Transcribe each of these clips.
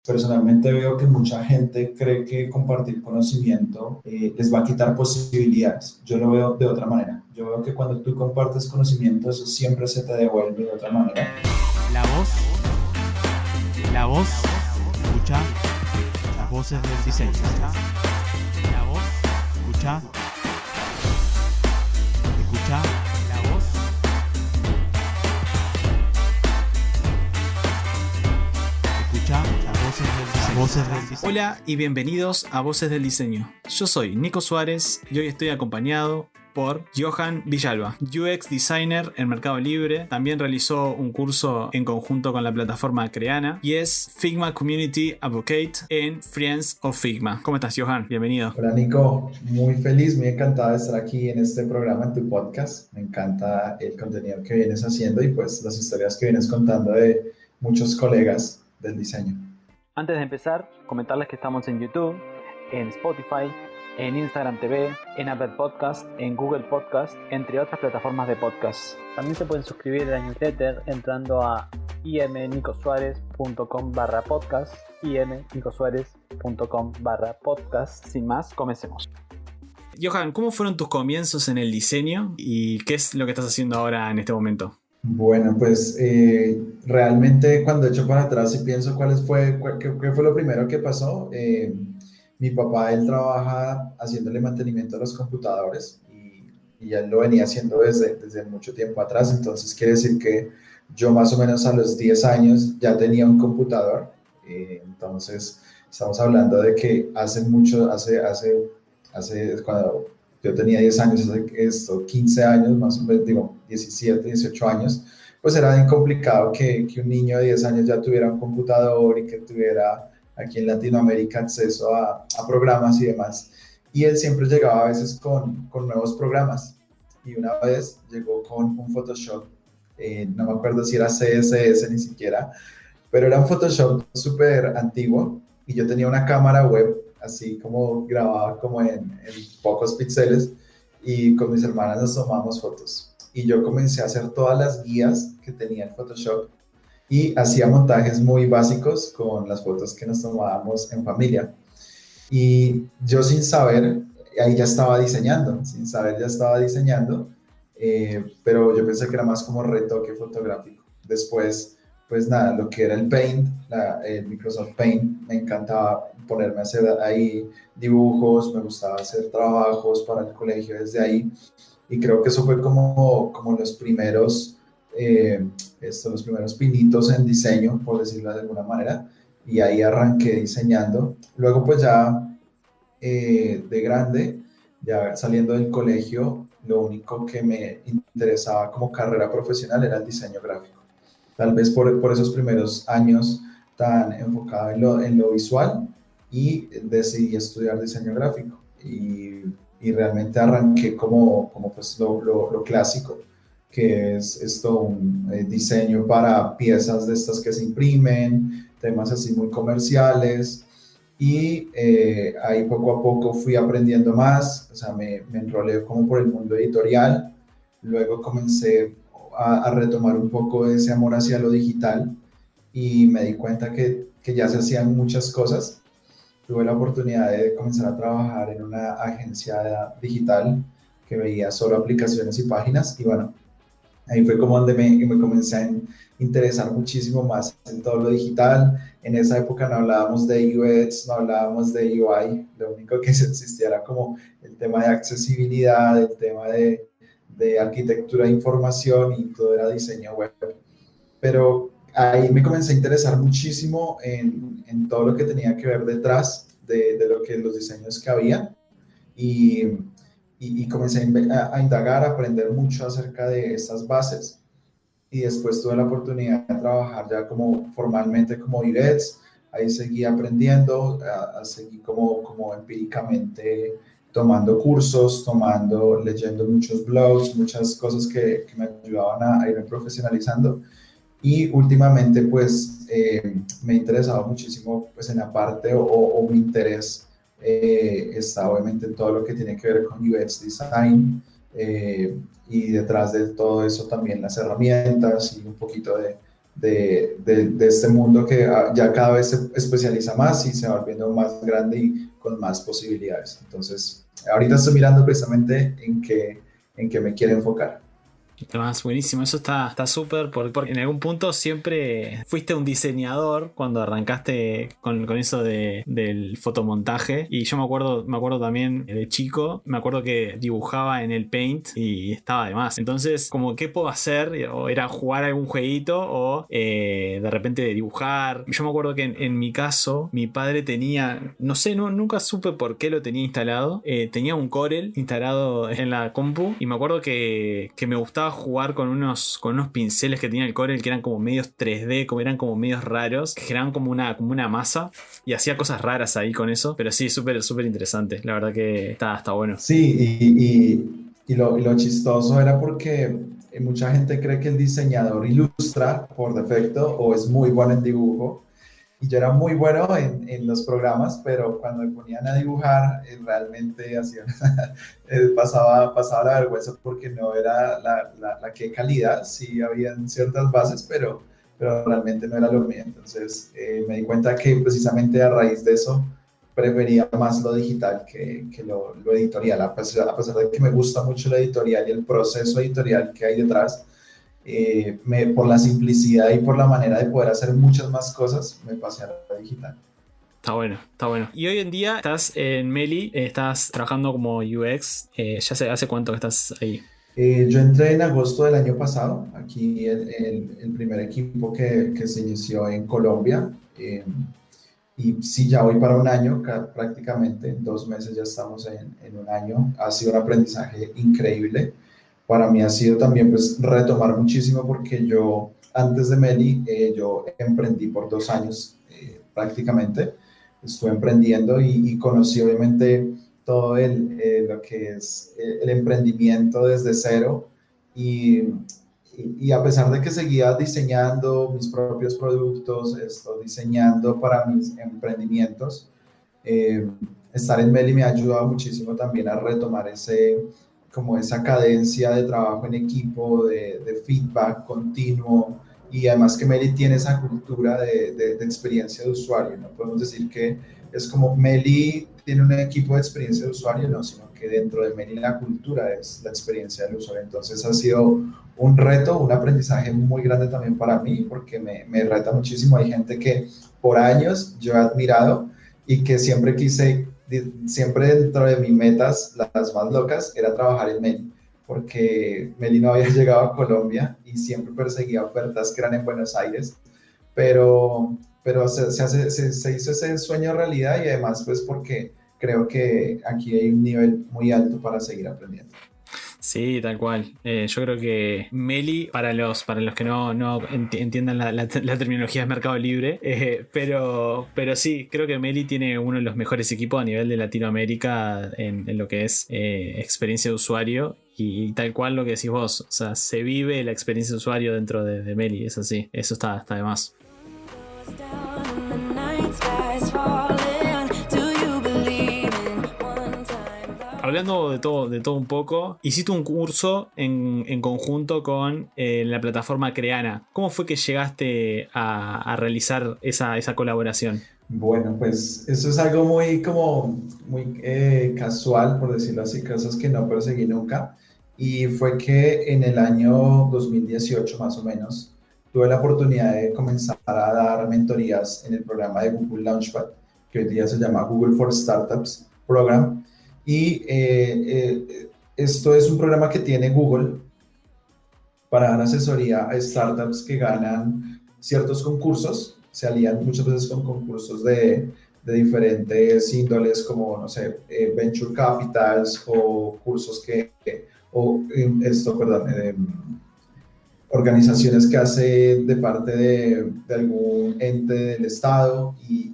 Personalmente veo que mucha gente cree que compartir conocimiento les va a quitar posibilidades. Yo lo veo de otra manera. Yo veo que cuando tú compartes conocimiento, eso siempre se te devuelve de otra manera. La voz, escucha las voces del diseño. La voz, escucha la voz. Escucha las voces del diseño. Hola y bienvenidos a Voces del Diseño. Yo soy Nico Suárez y hoy estoy acompañado por Johan Villalba, UX Designer en Mercado Libre. También realizó un curso en conjunto con la plataforma Creana y es Figma Community Advocate en Friends of Figma. ¿Cómo estás, Johan? Bienvenido. Hola, Nico. Muy feliz, muy encantado de estar aquí en este programa, en tu podcast. Me encanta el contenido que vienes haciendo y pues las historias que vienes contando de muchos colegas del diseño. Antes de empezar, comentarles que estamos en YouTube, en Spotify, en Instagram TV, en Apple Podcast, en Google Podcast, entre otras plataformas de podcast. También se pueden suscribir a la newsletter entrando a imnicosuarez.com/podcast, imnicosuarez.com/podcast. Sin más, comencemos. Johan, ¿cómo fueron tus comienzos en el diseño y qué es lo que estás haciendo ahora en este momento? Bueno, pues realmente cuando echo para atrás y pienso qué fue lo primero que pasó, mi papá, él trabaja haciéndole mantenimiento a los computadores y él lo venía haciendo desde mucho tiempo atrás, entonces quiere decir que yo más o menos a los 10 años ya tenía un computador, entonces estamos hablando de que cuando yo tenía 10 años, hace 15 años, más o menos, digo, 17, 18 años, pues era bien complicado que un niño de 10 años ya tuviera un computador y que tuviera aquí en Latinoamérica acceso a programas y demás. Y él siempre llegaba a veces con nuevos programas. Y una vez llegó con un Photoshop, no me acuerdo si era CSS ni siquiera, pero era un Photoshop súper antiguo y yo tenía una cámara web, así como grababa como en pocos píxeles y con mis hermanas nos tomamos fotos. Y yo comencé a hacer todas las guías que tenía el Photoshop y hacía montajes muy básicos con las fotos que nos tomábamos en familia. Y yo sin saber, ahí ya estaba diseñando, pero yo pensé que era más como retoque fotográfico. Después, pues nada, lo que era el Paint, el Microsoft Paint, me encantaba ponerme a hacer ahí dibujos, me gustaba hacer trabajos para el colegio desde ahí. Y creo que eso fue como los primeros pinitos en diseño, por decirlo de alguna manera, y ahí arranqué diseñando. Luego pues ya de grande, ya saliendo del colegio, lo único que me interesaba como carrera profesional era el diseño gráfico. Tal vez por esos primeros años tan enfocado en lo visual y decidí estudiar diseño gráfico y realmente arranqué como pues lo clásico, que es esto, un diseño para piezas de estas que se imprimen, temas así muy comerciales, y ahí poco a poco fui aprendiendo más, o sea, me enrolé como por el mundo editorial, luego comencé a retomar un poco ese amor hacia lo digital y me di cuenta que ya se hacían muchas cosas. Tuve la oportunidad de comenzar a trabajar en una agencia digital que veía solo aplicaciones y páginas y bueno, ahí fue como donde me comencé a interesar muchísimo más en todo lo digital. En esa época no hablábamos de UX, no hablábamos de UI, lo único que existía era como el tema de accesibilidad, el tema de arquitectura de información y todo era diseño web. Pero ahí me comencé a interesar muchísimo en todo lo que tenía que ver detrás de lo que los diseños que había y comencé a indagar, a aprender mucho acerca de estas bases y después tuve la oportunidad de trabajar ya como formalmente como UX, ahí seguí aprendiendo, seguí como empíricamente tomando cursos, leyendo muchos blogs, muchas cosas que me ayudaban a irme profesionalizando y últimamente pues me he interesado muchísimo pues en la parte o mi interés está obviamente en todo lo que tiene que ver con UX Design y detrás de todo eso también las herramientas y un poquito de este mundo que ya cada vez se especializa más y se va volviendo más grande y con más posibilidades. Entonces, ahorita estoy mirando precisamente en qué me quiero enfocar. Además, buenísimo, eso está súper, porque en algún punto siempre fuiste un diseñador cuando arrancaste con eso del fotomontaje. Y yo me acuerdo también de chico, me acuerdo que dibujaba en el Paint y estaba de más. Entonces, como, ¿qué puedo hacer? O era jugar algún jueguito o de repente dibujar. Yo me acuerdo que en mi caso, mi padre tenía, no sé, nunca supe por qué lo tenía instalado. Tenía un Corel instalado en la compu y me acuerdo que me gustaba jugar con unos pinceles que tenía el Corel que eran como medios 3D, como eran como medios raros, que generaban como una masa y hacía cosas raras ahí con eso, pero sí, súper súper interesante, la verdad que está bueno. Sí, y lo chistoso era porque mucha gente cree que el diseñador ilustra por defecto o es muy bueno en dibujo. Y yo era muy bueno en los programas, pero cuando me ponían a dibujar, realmente hacía, pasaba la vergüenza porque no era la que calidad, sí habían ciertas bases, pero realmente no era lo mío. Entonces me di cuenta que precisamente a raíz de eso prefería más lo digital que lo editorial, a pesar de que me gusta mucho lo editorial y el proceso editorial que hay detrás. Por la simplicidad y por la manera de poder hacer muchas más cosas, me pasé a la digital. Está bueno, está bueno. Y hoy en día estás en Meli, estás trabajando como UX, ya hace cuánto que estás ahí. Yo entré en agosto del año pasado, aquí el primer equipo que se inició en Colombia, y sí, ya voy para un año, prácticamente en 2 meses ya estamos en un año. Ha sido un aprendizaje increíble. Para mí ha sido también pues retomar muchísimo porque yo antes de Meli yo emprendí por 2 años prácticamente, estuve emprendiendo y conocí obviamente todo lo que es el emprendimiento desde cero y, y a pesar de que seguía diseñando mis propios productos, estoy diseñando para mis emprendimientos, eh, estar en Meli me ha ayudado muchísimo también a retomar como esa cadencia de trabajo en equipo, de feedback continuo, y además que Meli tiene esa cultura de experiencia de usuario. No podemos decir que es como Meli tiene un equipo de experiencia de usuario, no, sino que dentro de Meli la cultura es la experiencia del usuario. Entonces ha sido un reto, un aprendizaje muy grande también para mí, porque me reta muchísimo. Hay gente que por años yo he admirado y que siempre dentro de mis metas, las más locas, era trabajar en Meli, porque Meli no había llegado a Colombia y siempre perseguía ofertas que eran en Buenos Aires, pero se hizo ese sueño realidad y además pues porque creo que aquí hay un nivel muy alto para seguir aprendiendo. Sí, tal cual. Yo creo que Meli, para los que no entiendan la terminología de Mercado Libre, pero sí, creo que Meli tiene uno de los mejores equipos a nivel de Latinoamérica en lo que es experiencia de usuario. Y tal cual lo que decís vos, o sea, se vive la experiencia de usuario dentro de Meli, es así, eso está de más. Hablando de todo un poco, hiciste un curso en conjunto con la plataforma Creana. ¿Cómo fue que llegaste a realizar esa colaboración? Bueno, pues eso es algo muy casual, por decirlo así, cosas que no perseguí nunca. Y fue que en el año 2018 más o menos tuve la oportunidad de comenzar a dar mentorías en el programa de Google Launchpad, que hoy día se llama Google for Startups Program. Y esto es un programa que tiene Google para dar asesoría a startups que ganan ciertos concursos. Se alían muchas veces con concursos de diferentes índoles, como, no sé, Venture Capitals o cursos organizaciones que hace de parte de algún ente del Estado y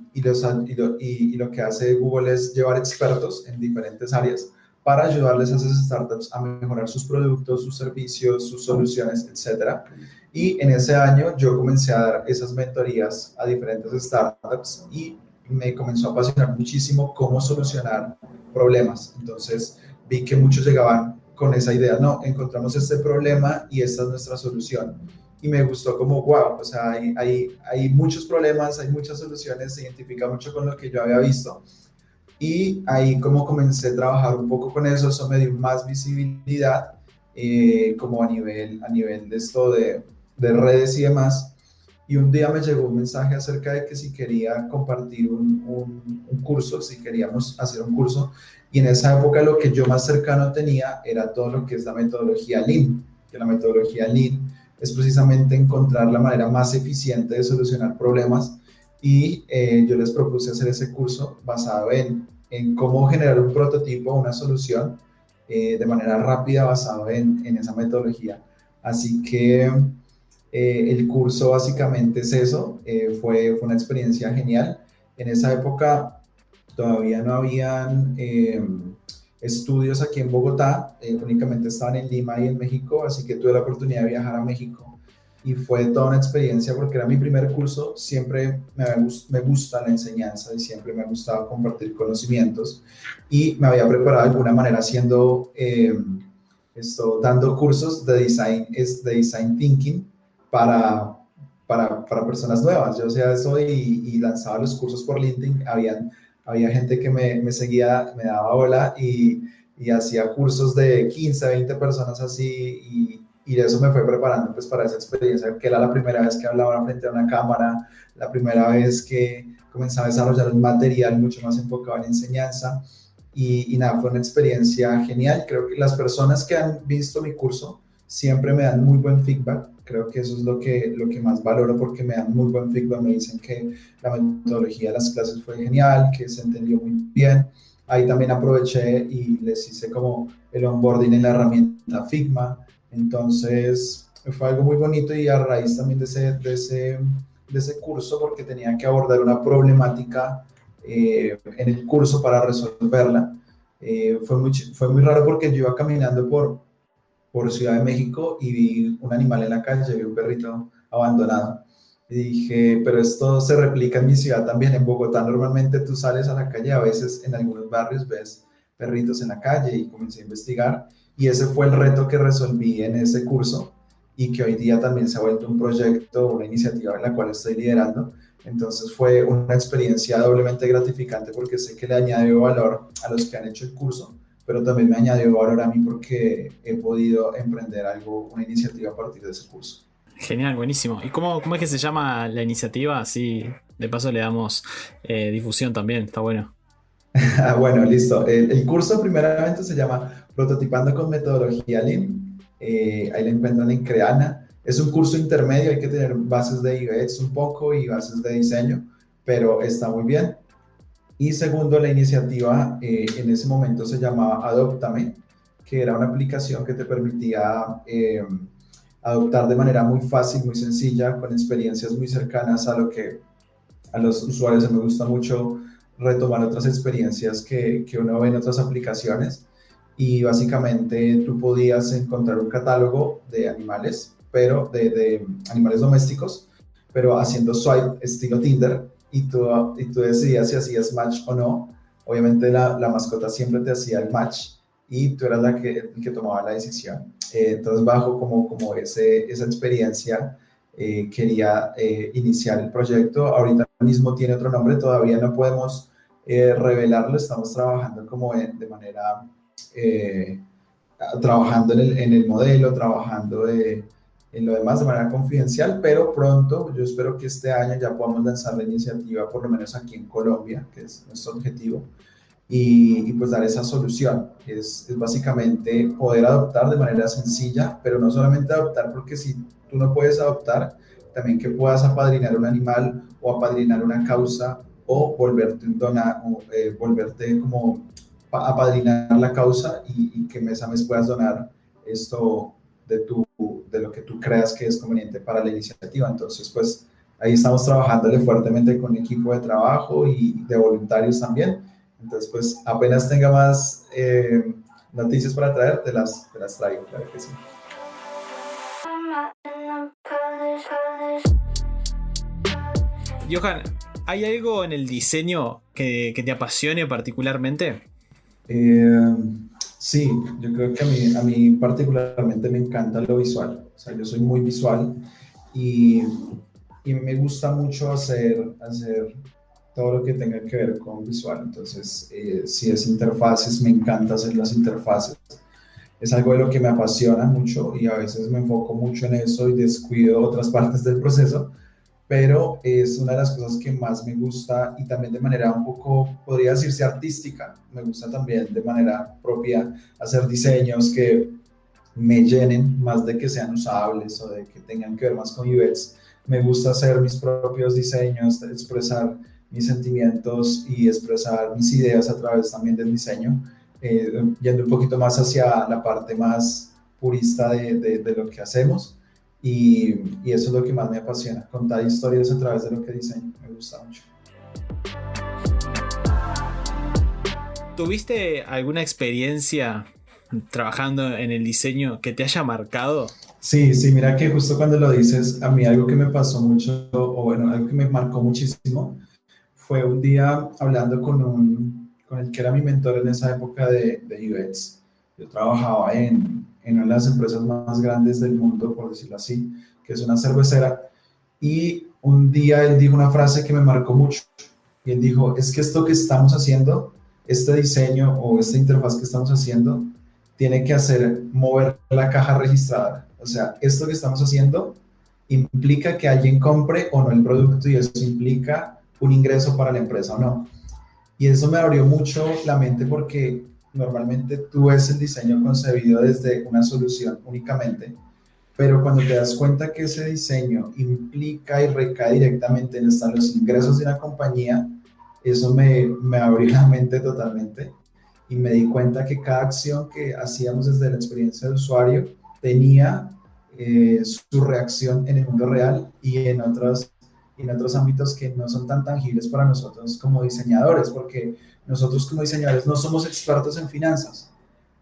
lo que hace Google es llevar expertos en diferentes áreas para ayudarles a esas startups a mejorar sus productos, sus servicios, sus soluciones, etcétera. Y en ese año yo comencé a dar esas mentorías a diferentes startups y me comenzó a apasionar muchísimo cómo solucionar problemas. Entonces vi que muchos llegaban con esa idea, no, encontramos este problema y esta es nuestra solución. y me gustó como, wow, o sea, hay muchos problemas, hay muchas soluciones, se identifica mucho con lo que yo había visto. Y ahí como comencé a trabajar un poco con eso me dio más visibilidad como a nivel de esto de redes y demás. Y un día me llegó un mensaje acerca de que si quería compartir un curso, si queríamos hacer un curso. Y en esa época lo que yo más cercano tenía era todo lo que es la metodología Lean, que la metodología Lean es precisamente encontrar la manera más eficiente de solucionar problemas y yo les propuse hacer ese curso basado en cómo generar un prototipo, una solución de manera rápida basado en esa metodología. Así que el curso básicamente es eso, fue una experiencia genial. En esa época todavía no habían estudios aquí en Bogotá, únicamente estaban en Lima y en México, así que tuve la oportunidad de viajar a México y fue toda una experiencia porque era mi primer curso, siempre me gusta la enseñanza y siempre me ha gustado compartir conocimientos y me había preparado de alguna manera haciendo dando cursos de design thinking para, para personas nuevas. Yo hacía eso y lanzaba los cursos por LinkedIn, había gente que me seguía, me daba hola y hacía cursos de 15, 20 personas así y eso me fue preparando pues para esa experiencia, que era la primera vez que hablaba frente a una cámara, la primera vez que comenzaba a desarrollar un material mucho más enfocado en enseñanza y nada, fue una experiencia genial. Creo que las personas que han visto mi curso siempre me dan muy buen feedback. Creo que eso es lo que más valoro porque me dan muy buen feedback. Me dicen que la metodología de las clases fue genial, que se entendió muy bien. Ahí también aproveché y les hice como el onboarding en la herramienta Figma. Entonces fue algo muy bonito y a raíz también de ese curso, porque tenía que abordar una problemática en el curso para resolverla. Fue muy raro porque yo iba caminando por Ciudad de México y vi un animal en la calle, vi un perrito abandonado. Y dije, pero esto se replica en mi ciudad también, en Bogotá. Normalmente tú sales a la calle, a veces en algunos barrios ves perritos en la calle y comencé a investigar. Y ese fue el reto que resolví en ese curso y que hoy día también se ha vuelto un proyecto, una iniciativa en la cual estoy liderando. Entonces fue una experiencia doblemente gratificante porque sé que le añadió valor a los que han hecho el curso, pero también me añadió valor a mí porque he podido emprender algo, una iniciativa a partir de ese curso. Genial, buenísimo. ¿Y cómo es que se llama la iniciativa? Así de paso le damos difusión también, está bueno. Bueno, listo. El curso primeramente se llama Prototipando con Metodología Lean. Ahí lo encuentran en Creana. Es un curso intermedio, hay que tener bases de UX un poco y bases de diseño, pero está muy bien. Y segundo, la iniciativa en ese momento se llamaba Adóptame, que era una aplicación que te permitía adoptar de manera muy fácil, muy sencilla, con experiencias muy cercanas a lo que a los usuarios. Me gusta mucho retomar otras experiencias que uno ve en otras aplicaciones y básicamente tú podías encontrar un catálogo de animales, pero de animales domésticos, pero haciendo swipe estilo Tinder y tú decidías si hacías match o no. Obviamente la mascota siempre te hacía el match y tú eras el que tomaba la decisión. Entonces bajo como esa experiencia quería iniciar el proyecto. Ahorita mismo tiene otro nombre, todavía no podemos revelarlo, estamos trabajando como de manera, eh, trabajando en el modelo, trabajando en lo demás de manera confidencial, pero pronto, yo espero que este año ya podamos lanzar la iniciativa, por lo menos aquí en Colombia, que es nuestro objetivo, y pues dar esa solución. Es básicamente poder adoptar de manera sencilla, pero no solamente adoptar, porque si tú no puedes adoptar, también que puedas apadrinar un animal o apadrinar una causa o volverte como apadrinar la causa y que mes a mes puedas donar esto de lo que tú creas que es conveniente para la iniciativa. Entonces, pues ahí estamos trabajándole fuertemente con equipo de trabajo y de voluntarios también. Entonces, pues apenas tenga más noticias para traer, te las traigo, claro que sí. Johan, ¿hay algo en el diseño que te apasione particularmente? Eh, sí, yo creo que a mí particularmente me encanta lo visual. O sea, yo soy muy visual y, y me gusta mucho hacer todo lo que tenga que ver con visual. Entonces, si es interfaces, me encanta hacer las interfaces. Es algo de lo que me apasiona mucho y a veces me enfoco mucho en eso y descuido otras partes del proceso, pero es una de las cosas que más me gusta y también de manera un poco, podría decirse artística. Me gusta también de manera propia hacer diseños que me llenen más de que sean usables o de que tengan que ver más con UX. Me gusta hacer mis propios diseños, expresar mis sentimientos y expresar mis ideas a través también del diseño, yendo un poquito más hacia la parte más purista de lo que hacemos y eso es lo que más me apasiona, contar historias a través de lo que diseño, me gusta mucho. ¿Tuviste alguna experiencia trabajando en el diseño que te haya marcado? Sí, sí, mira que justo cuando lo dices, a mí algo que me pasó mucho, o bueno, algo que me marcó muchísimo, fue un día hablando con el que era mi mentor en esa época de UX. Yo trabajaba en una de las empresas más grandes del mundo, por decirlo así, que es una cervecera, y un día él dijo una frase que me marcó mucho, y él dijo, es que esto que estamos haciendo, este diseño o esta interfaz que estamos haciendo, tiene que hacer mover la caja registradora. O sea, esto que estamos haciendo implica que alguien compre o no el producto y eso implica un ingreso para la empresa o no. Y eso me abrió mucho la mente porque normalmente tú ves el diseño concebido desde una solución únicamente, pero cuando te das cuenta que ese diseño implica y recae directamente en los ingresos de una compañía, eso me abrió la mente totalmente y me di cuenta que cada acción que hacíamos desde la experiencia de usuario tenía su reacción en el mundo real y en otros ámbitos que no son tan tangibles para nosotros como diseñadores, porque nosotros como diseñadores no somos expertos en finanzas,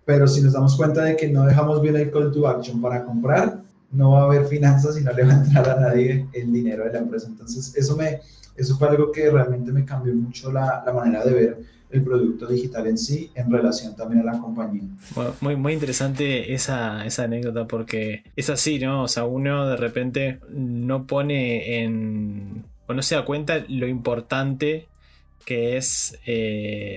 pero si nos damos cuenta de que no dejamos bien el call to action para comprar, no va a haber finanzas y no le va a entrar a nadie el dinero de la empresa. Entonces, eso fue algo que realmente me cambió mucho la manera de ver el producto digital en sí, en relación también a la compañía. Bueno, muy interesante esa anécdota porque es así, ¿no? O sea, uno de repente no pone o no se da cuenta lo importante que es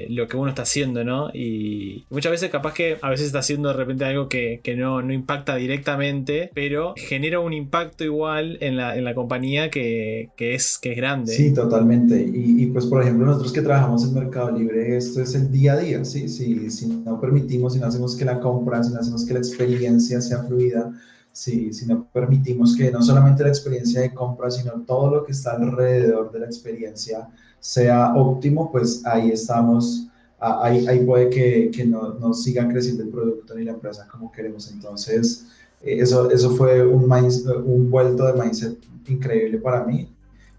lo que uno está haciendo, ¿no? Y muchas veces capaz que a veces está haciendo de repente algo que no impacta directamente, pero genera un impacto igual en la compañía que es grande. Sí, totalmente. Y pues, por ejemplo, nosotros que trabajamos en Mercado Libre, esto es el día a día, ¿sí? Si no permitimos, si no hacemos que la compra, si no hacemos que la experiencia sea fluida, si no permitimos que no solamente la experiencia de compra, sino todo lo que está alrededor de la experiencia sea óptimo, pues ahí estamos, ahí puede que no siga creciendo el producto ni la empresa como queremos. Entonces, eso fue un vuelto de mindset increíble para mí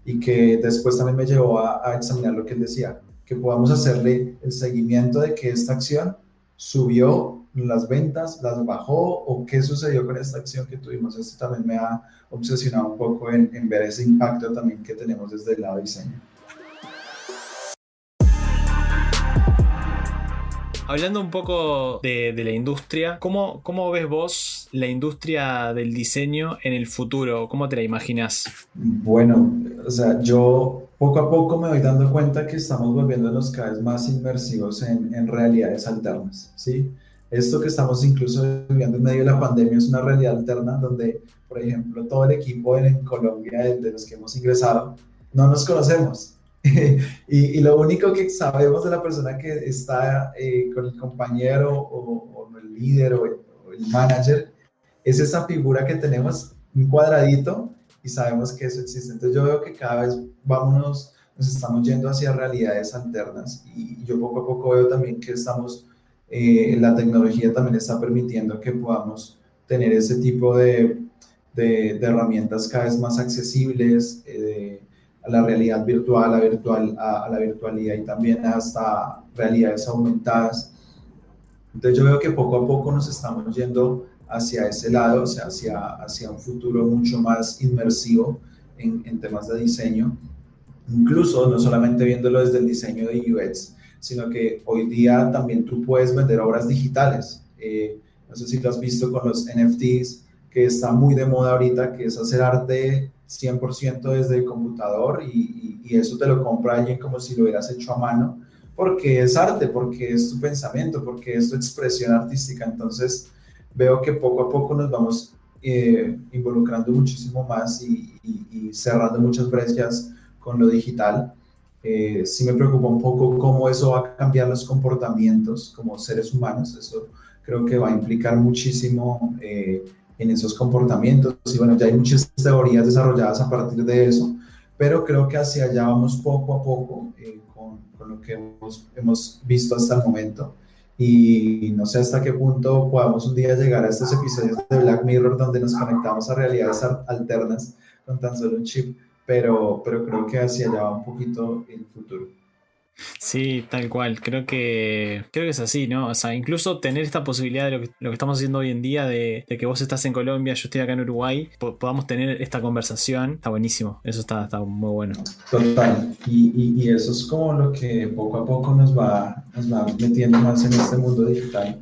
y que después también me llevó a examinar lo que él decía, que podamos hacerle el seguimiento de que esta acción subió las ventas, las bajó o qué sucedió con esta acción que tuvimos. Esto también me ha obsesionado un poco en ver ese impacto también que tenemos desde el lado de diseño. Hablando un poco de la industria, ¿cómo ves vos la industria del diseño en el futuro? ¿Cómo te la imaginas? Bueno, o sea, yo poco a poco me voy dando cuenta que estamos volviéndonos cada vez más inmersivos en realidades alternas, ¿sí? Esto que estamos incluso viviendo en medio de la pandemia es una realidad alterna donde, por ejemplo, todo el equipo en Colombia de los que hemos ingresado no nos conocemos. Y lo único que sabemos de la persona que está con el compañero o el líder o el manager es esa figura que tenemos, un cuadradito, y sabemos que eso existe. Entonces yo veo que cada vez nos estamos yendo hacia realidades alternas y yo poco a poco veo también que la tecnología también está permitiendo que podamos tener ese tipo de herramientas cada vez más accesibles, a la realidad virtual, a la virtualidad y también hasta realidades aumentadas. Entonces yo veo que poco a poco nos estamos yendo hacia ese lado, o sea, hacia un futuro mucho más inmersivo en temas de diseño, incluso no solamente viéndolo desde el diseño de UX, sino que hoy día también tú puedes vender obras digitales. No sé si lo has visto con los NFTs, que está muy de moda ahorita, que es hacer arte 100% desde el computador y eso te lo compra alguien como si lo hubieras hecho a mano, porque es arte, porque es tu pensamiento, porque es tu expresión artística. Entonces veo que poco a poco nos vamos involucrando muchísimo más y cerrando muchas brechas con lo digital. Sí me preocupa un poco cómo eso va a cambiar los comportamientos como seres humanos. Eso creo que va a implicar muchísimo en esos comportamientos. Y bueno, ya hay muchas teorías desarrolladas a partir de eso, pero creo que hacia allá vamos poco a poco con lo que hemos visto hasta el momento. Y no sé hasta qué punto podamos un día llegar a estos episodios de Black Mirror donde nos conectamos a realidades alternas con tan solo un chip, pero creo que hacia allá va un poquito el futuro. Sí, tal cual. Creo que es así, ¿no? O sea, incluso tener esta posibilidad de lo que estamos haciendo hoy en día, de que vos estás en Colombia, yo estoy acá en Uruguay, podamos tener esta conversación, está buenísimo. Eso está muy bueno. Total. Y eso es como lo que poco a poco nos va metiendo más en este mundo digital.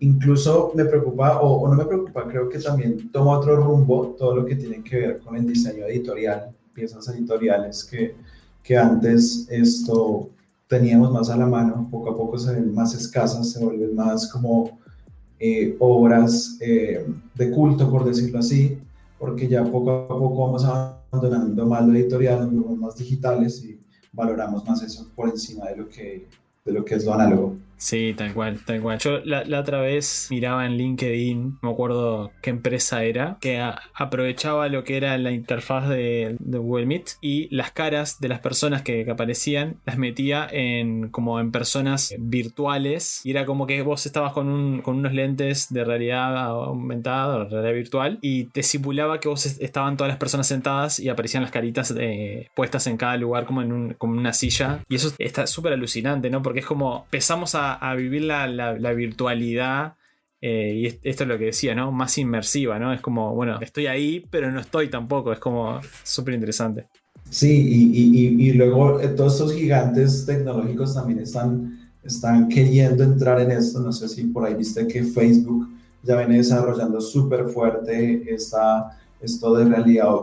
Incluso me preocupa, o no me preocupa, creo que también toma otro rumbo todo lo que tiene que ver con el diseño editorial, piezas editoriales que antes esto teníamos más a la mano, poco a poco se ven más escasas, se vuelven más como obras de culto, por decirlo así, porque ya poco a poco vamos abandonando más lo editorial, nos volvemos más digitales y valoramos más eso por encima de lo que es lo análogo. Sí, tal cual, tal cual. Yo la otra vez miraba en LinkedIn, no me acuerdo qué empresa era, que aprovechaba lo que era la interfaz de Google Meet y las caras de las personas que aparecían las metía como en personas virtuales, y era como que vos estabas con unos lentes de realidad aumentada o realidad virtual y te simulaba que vos estaban todas las personas sentadas y aparecían las caritas puestas en cada lugar como en una silla, y eso está súper alucinante, ¿no? Porque es como empezamos a vivir la virtualidad, y esto es lo que decía, ¿no? Más inmersiva, ¿no? Es como, bueno, estoy ahí, pero no estoy tampoco. Es como súper interesante. Sí, y luego todos estos gigantes tecnológicos también están queriendo entrar en esto. No sé si por ahí viste que Facebook ya viene desarrollando súper fuerte esto de realidad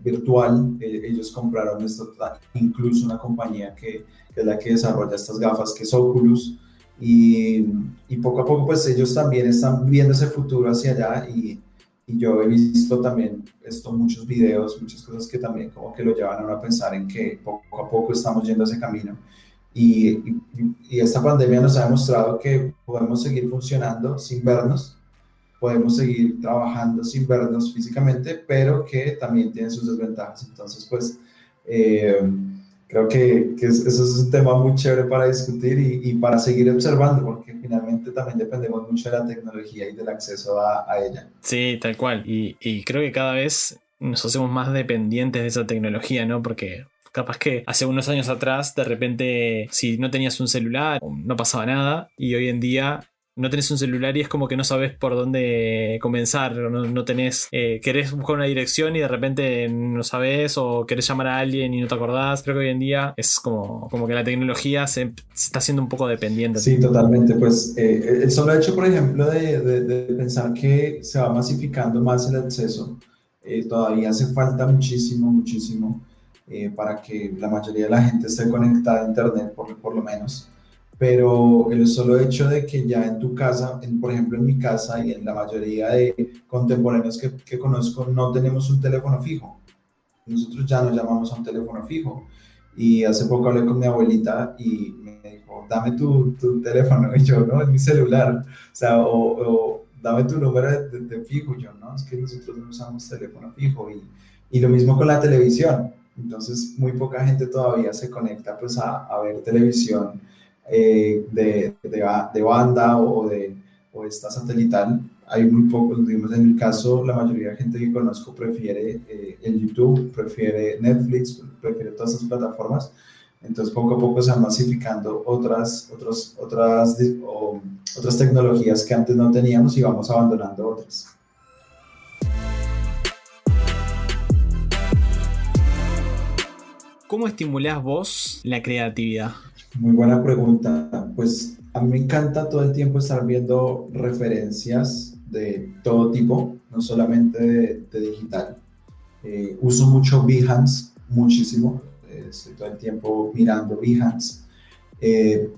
virtual. Ellos compraron esto, incluso una compañía que es la que desarrolla estas gafas, que es Oculus. Y poco a poco, pues ellos también están viendo ese futuro hacia allá. Y yo he visto también muchos videos, muchas cosas que también como que lo llevan a uno a pensar en que poco a poco estamos yendo a ese camino. Y esta pandemia nos ha demostrado que podemos seguir funcionando sin vernos, podemos seguir trabajando sin vernos físicamente, pero que también tiene sus desventajas. Entonces, pues, creo que eso es un tema muy chévere para discutir y para seguir observando, porque finalmente también dependemos mucho de la tecnología y del acceso a ella. Sí, tal cual. Y creo que cada vez nos hacemos más dependientes de esa tecnología, ¿no? Porque capaz que hace unos años atrás, de repente, si no tenías un celular, no pasaba nada. Y hoy en día no tenés un celular y es como que no sabes por dónde comenzar. No tenés, querés buscar una dirección y de repente no sabés, o querés llamar a alguien y no te acordás. Creo que hoy en día es como que la tecnología se está haciendo un poco dependiente. Sí, totalmente. Pues el solo hecho, por ejemplo, de pensar que se va masificando más el acceso, todavía hace falta muchísimo, muchísimo para que la mayoría de la gente esté conectada a Internet, por lo menos. Pero el solo hecho de que ya en tu casa, por ejemplo en mi casa y en la mayoría de contemporáneos que conozco, no tenemos un teléfono fijo. Nosotros ya no llamamos a un teléfono fijo. Y hace poco hablé con mi abuelita y me dijo, dame tu teléfono. Y yo, no, es mi celular. O sea, o dame tu número de fijo. Y yo, no, es que nosotros no usamos teléfono fijo. Y lo mismo con la televisión. Entonces, muy poca gente todavía se conecta pues a ver televisión de banda o esta satelital. Hay muy pocos, digamos, en mi caso, la mayoría de gente que conozco prefiere el YouTube, prefiere Netflix, prefiere todas esas plataformas. Entonces, poco a poco se van masificando otras tecnologías que antes no teníamos y vamos abandonando otras. ¿Cómo estimulás vos la creatividad? Muy buena pregunta. Pues a mí me encanta todo el tiempo estar viendo referencias de todo tipo. no solamente de digital. Uso mucho Behance, muchísimo. Estoy todo el tiempo mirando Behance.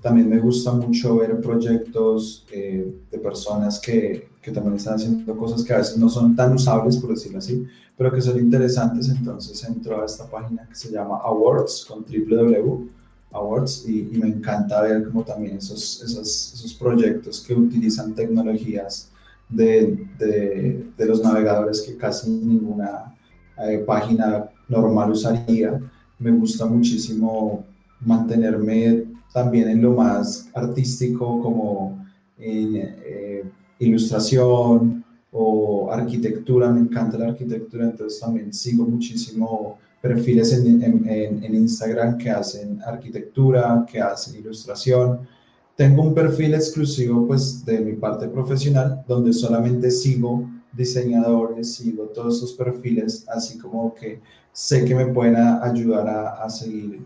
También me gusta mucho ver proyectos de personas que también están haciendo cosas que a veces no son tan usables, por decirlo así, pero que son interesantes. Entonces entro a esta página que se llama Awards, con www. Awards, y me encanta ver como también esos proyectos que utilizan tecnologías de los navegadores que casi ninguna página normal usaría. Me gusta muchísimo mantenerme también en lo más artístico, como en ilustración o arquitectura. Me encanta la arquitectura, entonces también sigo muchísimo perfiles en Instagram que hacen arquitectura, que hacen ilustración. Tengo un perfil exclusivo pues de mi parte profesional donde solamente sigo diseñadores, sigo todos esos perfiles, así como que sé que me pueden ayudar a seguir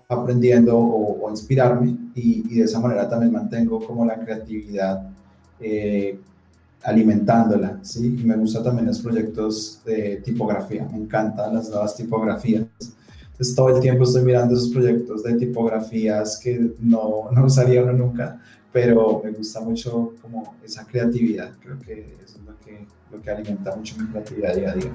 aprendiendo o inspirarme, y de esa manera también mantengo como la creatividad alimentándola, ¿sí? Y me gustan también los proyectos de tipografía, me encantan las nuevas tipografías. Entonces todo el tiempo estoy mirando esos proyectos de tipografías que no usaría uno nunca, pero me gusta mucho como esa creatividad. Creo que eso es lo que alimenta mucho mi creatividad día a día.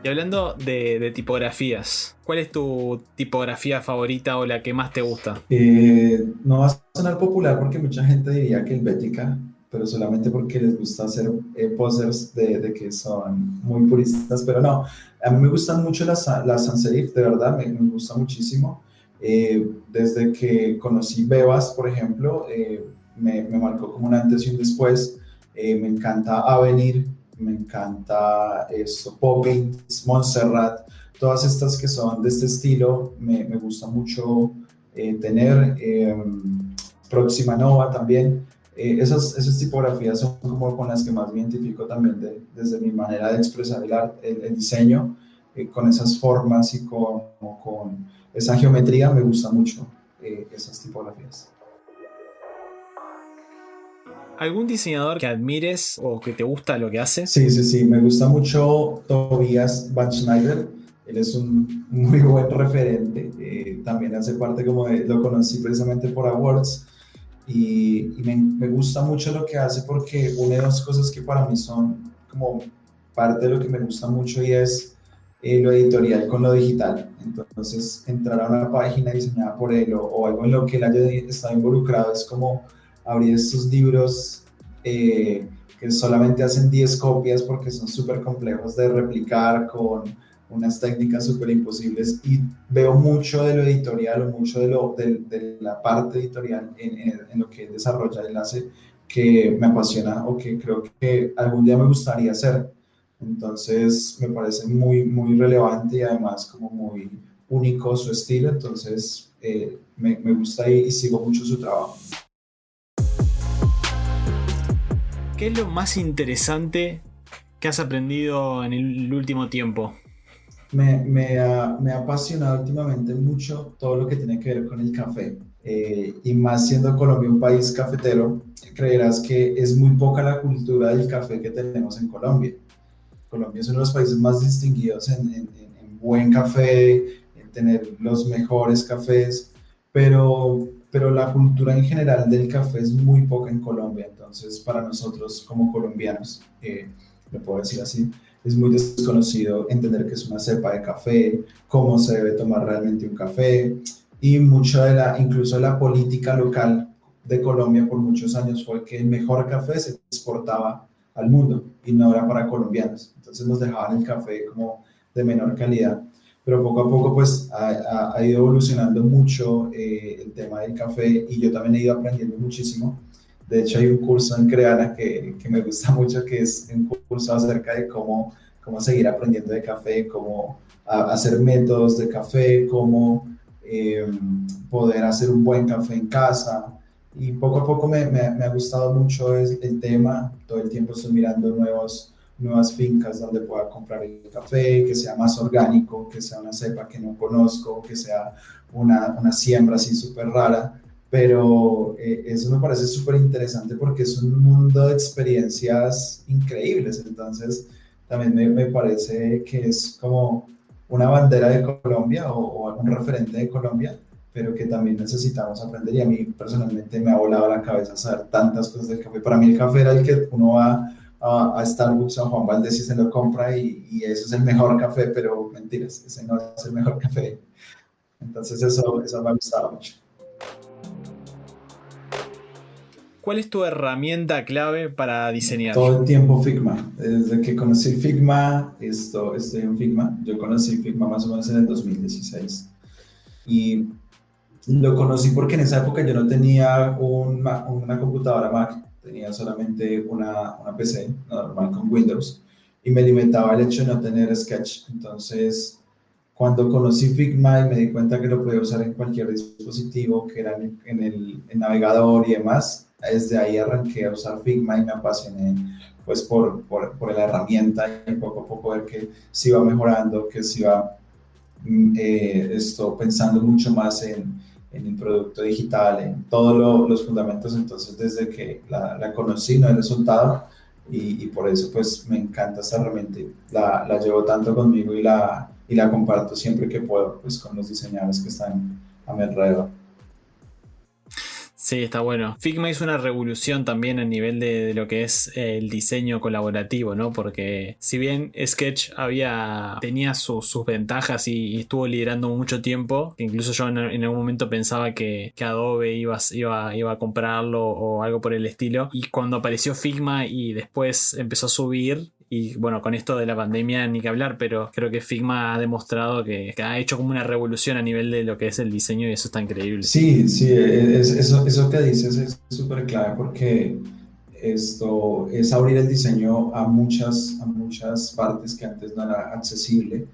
Y hablando de tipografías, ¿cuál es tu tipografía favorita o la que más te gusta? No va a sonar popular porque mucha gente diría que Helvética, pero solamente porque les gusta hacer posers de que son muy puristas, pero no, a mí me gustan mucho las sans serif, de verdad, me gusta muchísimo. Desde que conocí Bebas, por ejemplo, me marcó como un antes y un después. Me encanta Avenir, me encanta esto, Poppins, Montserrat, todas estas que son de este estilo, me gusta mucho tener. Próxima Nova también. Esas tipografías son como con las que más me identifico también desde mi manera de expresar el diseño, con esas formas y con esa geometría. Me gusta mucho esas tipografías. ¿Algún diseñador que admires o que te gusta lo que hace? Sí, me gusta mucho Tobias Van Schneider. Él es un muy buen referente. También hace parte lo conocí precisamente por Awards. Y me gusta mucho lo que hace porque une dos cosas que para mí son como parte de lo que me gusta mucho, y es lo editorial con lo digital. Entonces, entrar a una página diseñada por él o algo en lo que él haya estado involucrado es como abrir estos libros que solamente hacen 10 copias porque son súper complejos de replicar con unas técnicas súper imposibles, y veo mucho de lo editorial o mucho de la parte editorial en lo que él desarrolla, él hace, que me apasiona o que creo que algún día me gustaría hacer. Entonces me parece muy, muy relevante y además como muy único su estilo. Entonces me gusta y sigo mucho su trabajo. ¿Qué es lo más interesante que has aprendido en el último tiempo? Me ha apasionado últimamente mucho todo lo que tiene que ver con el café. Y más siendo Colombia un país cafetero, creerás que es muy poca la cultura del café que tenemos en Colombia. Colombia es uno de los países más distinguidos en buen café, en tener los mejores cafés, pero la cultura en general del café es muy poca en Colombia. Entonces, para nosotros como colombianos, lo puedo decir así, es muy desconocido entender qué es una cepa de café, cómo se debe tomar realmente un café, y mucho incluso de la política local de Colombia por muchos años fue que el mejor café se exportaba al mundo y no era para colombianos. Entonces nos dejaban el café como de menor calidad. Pero poco a poco pues ha ido evolucionando mucho el tema del café, y yo también he ido aprendiendo muchísimo. De hecho, hay un curso en Creana que me gusta mucho, que es un curso acerca de cómo seguir aprendiendo de café, cómo hacer métodos de café, cómo poder hacer un buen café en casa. Y poco a poco me ha gustado mucho el tema. Todo el tiempo estoy mirando nuevas fincas donde pueda comprar el café, que sea más orgánico, que sea una cepa que no conozco, que sea una siembra así súper rara. pero eso me parece súper interesante porque es un mundo de experiencias increíbles. Entonces, también me parece que es como una bandera de Colombia o un referente de Colombia, pero que también necesitamos aprender. Y a mí personalmente me ha volado la cabeza saber tantas cosas del café. Para mí el café era el que uno va a Starbucks o a Juan Valdez y se lo compra y eso es el mejor café, pero mentiras, ese no es el mejor café. Entonces eso me ha gustado mucho. ¿Cuál es tu herramienta clave para diseñar? Todo el tiempo Figma. Desde que conocí Figma, estoy en Figma. Yo conocí Figma más o menos en el 2016. Y lo conocí porque en esa época yo no tenía una computadora Mac, tenía solamente una PC normal con Windows y me limitaba el hecho de no tener Sketch. Entonces, cuando conocí Figma y me di cuenta que lo podía usar en cualquier dispositivo, que era en el navegador y demás, desde ahí arranqué a usar Figma y me apasioné pues por la herramienta y poco a poco ver que se iba mejorando, que se iba pensando mucho más en el producto digital, en todos los fundamentos. Entonces, desde que la conocí, no he resultado y por eso pues me encanta esta herramienta. La llevo tanto conmigo y la comparto siempre que puedo pues con los diseñadores que están a mi alrededor. Sí, está bueno. Figma hizo una revolución también a nivel de lo que es el diseño colaborativo, ¿no? Porque si bien Sketch tenía sus ventajas y estuvo liderando mucho tiempo, incluso yo en algún momento pensaba que Adobe iba a comprarlo o algo por el estilo, y cuando apareció Figma y después empezó a subir. Y bueno, con esto de la pandemia ni que hablar, pero creo que Figma ha demostrado que ha hecho como una revolución a nivel de lo que es el diseño y eso está increíble. Sí, sí, eso que dices es súper clave porque esto es abrir el diseño a muchas partes que antes no era accesible.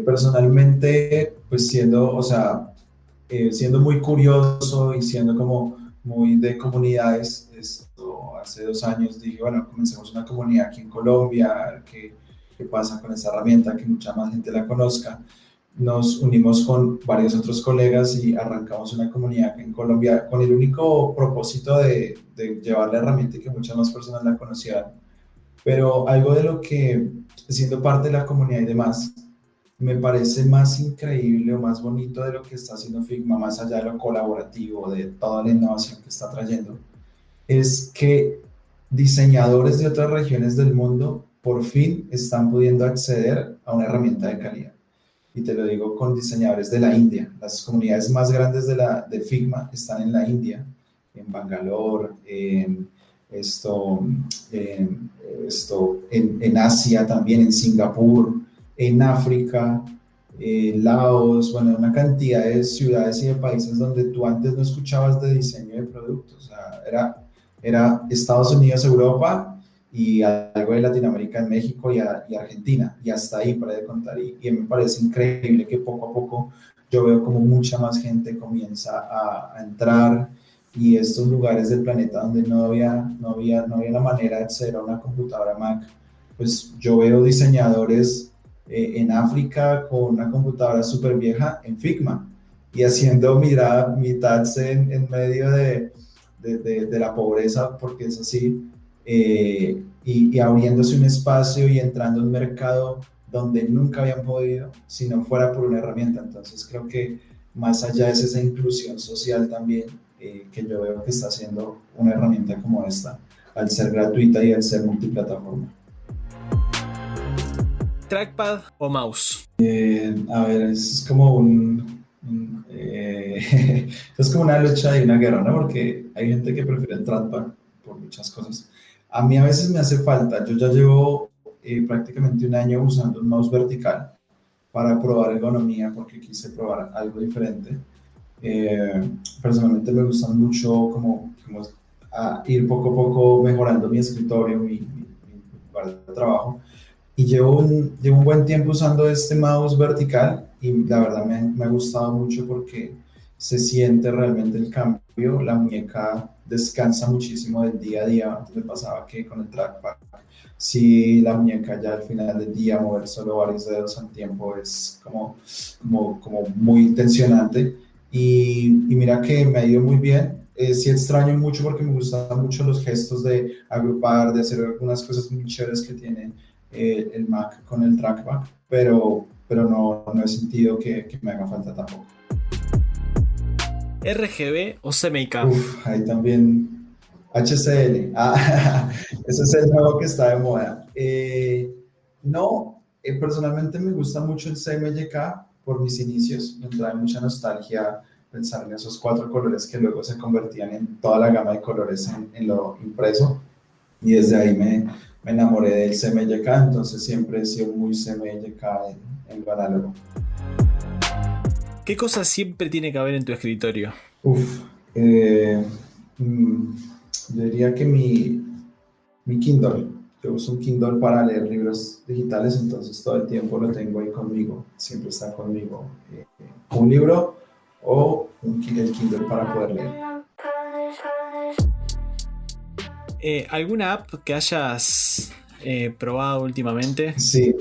Personalmente, pues siendo, o sea, siendo muy curioso y siendo como muy de comunidades, hace 2 años dije, bueno, comencemos una comunidad aquí en Colombia, a ver qué pasa con esta herramienta, que mucha más gente la conozca. Nos unimos con varios otros colegas y arrancamos una comunidad en Colombia con el único propósito de llevar la herramienta y que muchas más personas la conocieran. Pero algo de lo que, siendo parte de la comunidad y demás, me parece más increíble o más bonito de lo que está haciendo Figma, más allá de lo colaborativo, de toda la innovación que está trayendo, es que diseñadores de otras regiones del mundo por fin están pudiendo acceder a una herramienta de calidad. Y te lo digo con diseñadores de la India. Las comunidades más grandes de Figma están en la India, en Bangalore, en, en Asia también, en Singapur, en África, Laos, bueno, una cantidad de ciudades y de países donde tú antes no escuchabas de diseño de productos. O sea, era Estados Unidos, Europa y algo de Latinoamérica en México y Argentina, y hasta ahí para de contar. Y me parece increíble que poco a poco yo veo como mucha más gente comienza a entrar y estos lugares del planeta donde no había la manera de acceder a una computadora Mac, pues yo veo diseñadores en África con una computadora súper vieja en Figma y haciendo mitad en medio de la pobreza, porque es así, y abriéndose un espacio y entrando en un mercado donde nunca habían podido si no fuera por una herramienta. Entonces creo que más allá es esa inclusión social también que yo veo que está haciendo una herramienta como esta, al ser gratuita y al ser multiplataforma. ¿Trackpad o mouse? A ver, es como es como una lucha y una guerra, ¿no? Porque hay gente que prefiere el trackpad por muchas cosas. A mí a veces me hace falta. Yo ya llevo prácticamente un año usando un mouse vertical para probar ergonomía porque quise probar algo diferente. Personalmente me gusta mucho como ir poco a poco mejorando mi escritorio, mi lugar de trabajo. Y llevo un buen tiempo usando este mouse vertical y la verdad me ha gustado mucho porque se siente realmente el cambio. La muñeca descansa muchísimo del día a día. Antes me pasaba que con el trackpad, si la muñeca ya al final del día mover solo varios dedos al tiempo es como muy tensionante. y mira que me ha ido muy bien. Sí extraño mucho porque me gustan mucho los gestos de agrupar, de hacer algunas cosas muy chéveres que tiene el Mac con el trackpad, pero no he sentido que me haga falta tampoco. ¿RGB o CMYK? Uf, ahí también HCL. Ah, ese es el nuevo que está de moda. No, personalmente me gusta mucho el CMYK por mis inicios. Me trae mucha nostalgia pensar en esos 4 colores que luego se convertían en toda la gama de colores en lo impreso. Y desde ahí me enamoré del CMYK, entonces siempre he sido muy CMYK en lo análogo. ¿Qué cosa siempre tiene que haber en tu escritorio? Uf, eh, mm, yo diría que mi Kindle. Yo uso un Kindle para leer libros digitales, entonces todo el tiempo lo tengo ahí conmigo, siempre está conmigo. Un libro o el Kindle para poder leer. ¿Alguna app que hayas probado últimamente? Sí,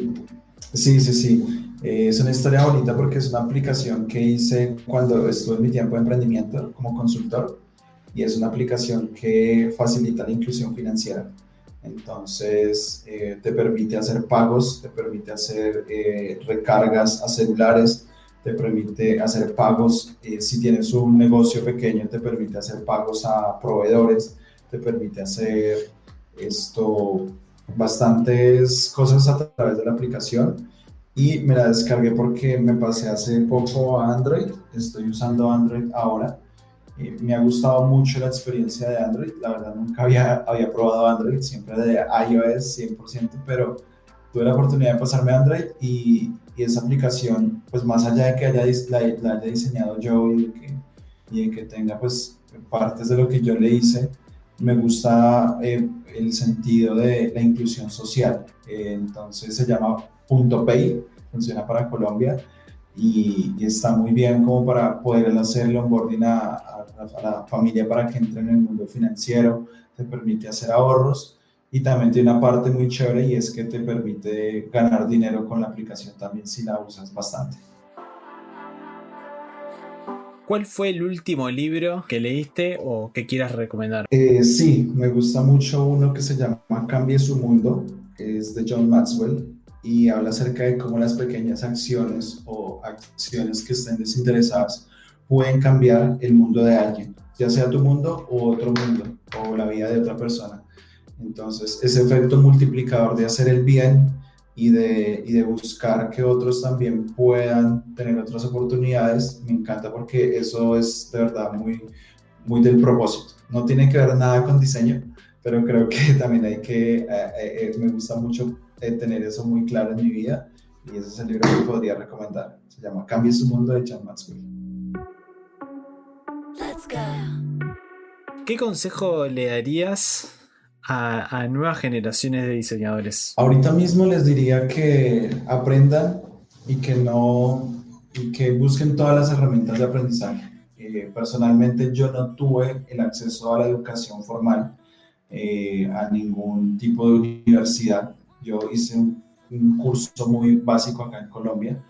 sí. Es una historia bonita porque es una aplicación que hice cuando estuve en mi tiempo de emprendimiento como consultor y es una aplicación que facilita la inclusión financiera. Entonces, te permite hacer pagos, te permite hacer recargas a celulares, te permite hacer pagos, si tienes un negocio pequeño, te permite hacer pagos a proveedores, te permite hacer esto, bastantes cosas a través de la aplicación y me la descargué porque me pasé hace poco a Android, estoy usando Android ahora. Me ha gustado mucho la experiencia de Android, la verdad nunca había probado Android, siempre de iOS 100%, pero tuve la oportunidad de pasarme a Android y esa aplicación, pues más allá de que la haya diseñado yo y de que tenga pues partes de lo que yo le hice, me gusta el sentido de la inclusión social. Entonces se llama Punto Pay, funciona para Colombia y está muy bien como para poder hacer el onboarding a la familia para que entre en el mundo financiero, te permite hacer ahorros y también tiene una parte muy chévere y es que te permite ganar dinero con la aplicación también si la usas bastante. ¿Cuál fue el último libro que leíste o que quieras recomendar? Sí, me gusta mucho uno que se llama Cambie su mundo, que es de John Maxwell y habla acerca de cómo las pequeñas acciones o acciones que estén desinteresadas pueden cambiar el mundo de alguien, ya sea tu mundo o otro mundo o la vida de otra persona. Entonces, ese efecto multiplicador de hacer el bien y de buscar que otros también puedan tener otras oportunidades, me encanta porque eso es de verdad muy del propósito. No tiene que ver nada con diseño, pero creo que también me gusta mucho tener eso muy claro en mi vida y ese es el libro que podría recomendar. Se llama Cambie su mundo de John Maxwell. ¿Qué consejo le darías a nuevas generaciones de diseñadores? Ahorita mismo les diría que aprendan y que busquen todas las herramientas de aprendizaje. Personalmente yo no tuve el acceso a la educación formal, a ningún tipo de universidad. Yo hice un curso muy básico acá en Colombia,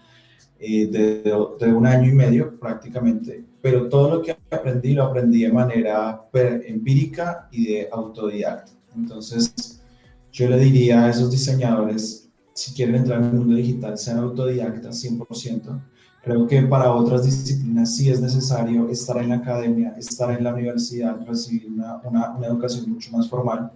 de 1 año y medio prácticamente, pero todo lo que aprendí lo aprendí de manera empírica y de autodidacta. Entonces, yo le diría a esos diseñadores, si quieren entrar en el mundo digital, sean autodidactas 100%. Creo que para otras disciplinas sí es necesario estar en la academia, estar en la universidad, recibir una educación mucho más formal.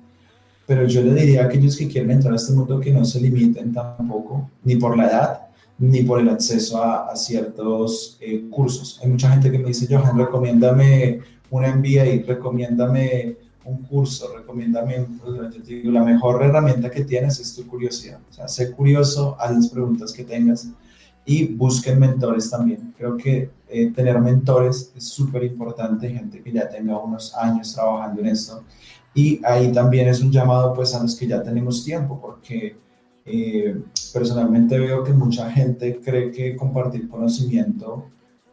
Pero yo le diría a aquellos que quieren entrar a este mundo que no se limiten tampoco, ni por la edad, ni por el acceso a ciertos cursos. Hay mucha gente que me dice, Johan, recomiéndame un MBA, recomiéndame un curso, recomiéndame, yo te digo, la mejor herramienta que tienes es tu curiosidad. O sea, sé curioso, haz las preguntas que tengas y busquen mentores también. Creo que tener mentores es súper importante, gente que ya tenga unos años trabajando en esto. Y ahí también es un llamado pues a los que ya tenemos tiempo, porque personalmente veo que mucha gente cree que compartir conocimiento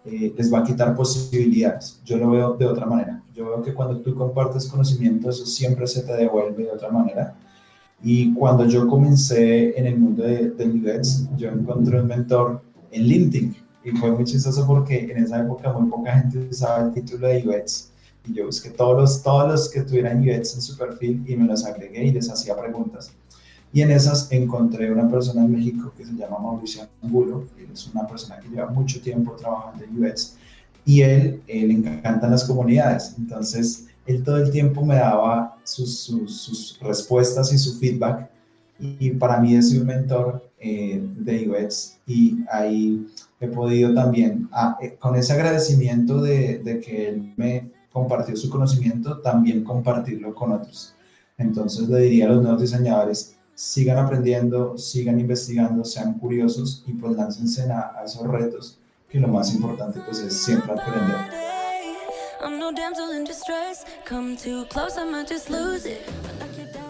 les va a quitar posibilidades. Yo lo veo de otra manera. Yo veo que cuando tú compartes conocimiento, eso siempre se te devuelve de otra manera. Y cuando yo comencé en el mundo del UX, yo encontré un mentor en LinkedIn y fue muy chistoso porque en esa época muy poca gente usaba el título de UX y yo busqué todos los que tuvieran UX en su perfil y me los agregué y les hacía preguntas. Y en esas encontré una persona en México que se llama Mauricio Angulo, él es una persona que lleva mucho tiempo trabajando en UX y él le encantan las comunidades, entonces él todo el tiempo me daba sus respuestas y su feedback y para mí es un mentor de UX y ahí he podido también, con ese agradecimiento de que él me compartió su conocimiento, también compartirlo con otros. Entonces le diría a los nuevos diseñadores, sigan aprendiendo, sigan investigando, sean curiosos y pues láncense a esos retos, que lo más importante pues es siempre aprender.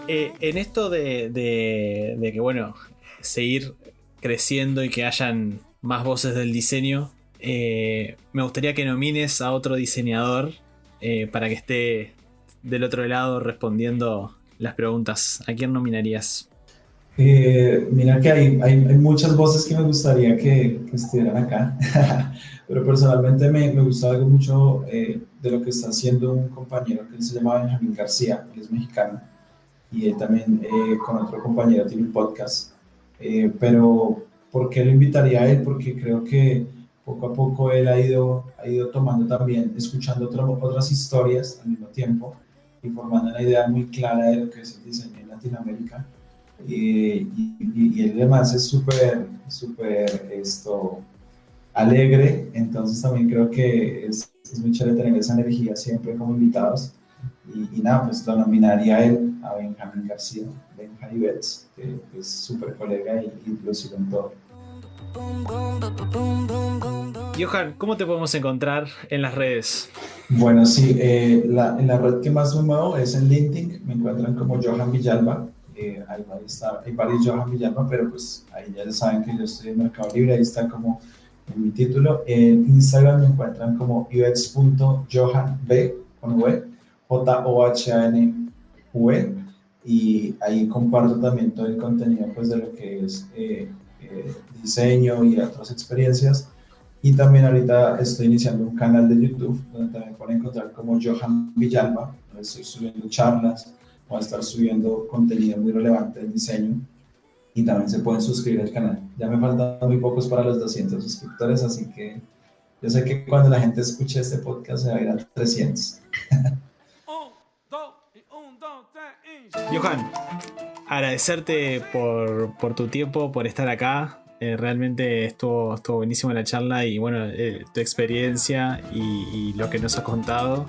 En esto de que, bueno, seguir creciendo y que hayan más voces del diseño, me gustaría que nomines a otro diseñador para que esté del otro lado respondiendo las preguntas. ¿A quién nominarías? Mira que hay muchas voces que me gustaría que estuvieran acá, pero personalmente me gusta algo mucho de lo que está haciendo un compañero que se llama Benjamín García, él es mexicano, y él también con otro compañero tiene un podcast. Pero ¿por qué lo invitaría a él? Porque creo que poco a poco él ha ido tomando también, escuchando otras historias al mismo tiempo y formando una idea muy clara de lo que es el diseño en Latinoamérica. Y él además es súper alegre, entonces también creo que es muy chévere tener esa energía siempre como invitados. Y nada, pues lo nominaría a él, a Benjamín García, Benja Ibets, que es súper colega y inclusive en todo. Johan, ¿cómo te podemos encontrar en las redes? Bueno, sí, en la red que más me muevo es en LinkedIn, me encuentran como Johan Villalba, hay varios Johan Villalba, pero pues ahí ya saben que yo estoy en Mercado Libre, ahí está como en mi título. En Instagram me encuentran como ux.johanb, con V, Johanv, y ahí comparto también todo el contenido pues, de lo que es diseño y otras experiencias. Y también ahorita estoy iniciando un canal de YouTube donde también pueden encontrar como Johan Villalba, donde estoy subiendo charlas, voy a estar subiendo contenido muy relevante del diseño y también se pueden suscribir al canal. Ya me faltan muy pocos para los 200 suscriptores, así que yo sé que cuando la gente escuche este podcast se va a ir a 300. Johan, agradecerte por tu tiempo, por estar acá. Realmente estuvo buenísima la charla y bueno, tu experiencia y lo que nos has contado.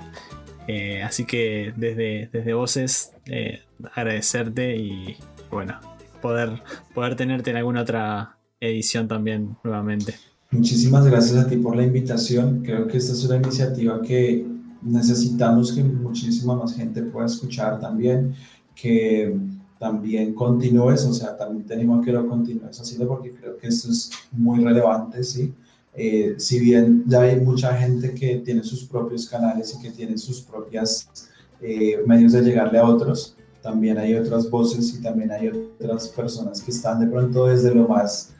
Así que desde Voces agradecerte y bueno, poder tenerte en alguna otra edición también nuevamente. Muchísimas gracias a ti por la invitación. Creo que esta es una iniciativa que necesitamos que muchísima más gente pueda escuchar también, que también continúes, o sea, también tenemos que lo continúes haciendo porque creo que esto es muy relevante, ¿sí? Si bien ya hay mucha gente que tiene sus propios canales y que tiene sus propios medios de llegarle a otros, también hay otras voces y también hay otras personas que están de pronto desde lo más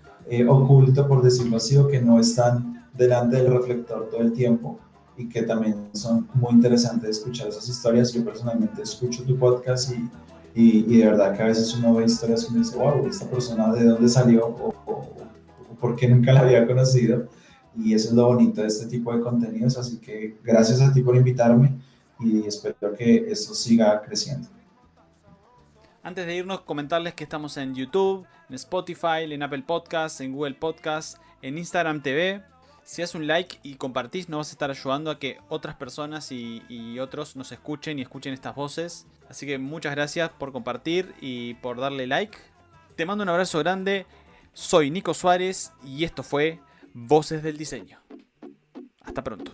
oculto, por decirlo así, o que no están delante del reflector todo el tiempo y que también son muy interesantes escuchar esas historias. Yo personalmente escucho tu podcast y de verdad que a veces uno ve historias y uno dice, wow, esta persona de dónde salió o por qué nunca la había conocido, y eso es lo bonito de este tipo de contenidos, así que gracias a ti por invitarme y espero que esto siga creciendo. Antes de irnos, comentarles que estamos en YouTube, en Spotify, en Apple Podcasts, en Google Podcasts, en Instagram TV. Si haces un like y compartís, nos vas a estar ayudando a que otras personas y otros nos escuchen y escuchen estas voces. Así que muchas gracias por compartir y por darle like. Te mando un abrazo grande. Soy Nico Suárez y esto fue Voces del Diseño. Hasta pronto.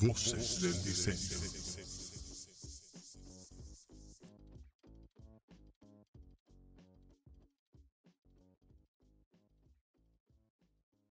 Voces del Diseño.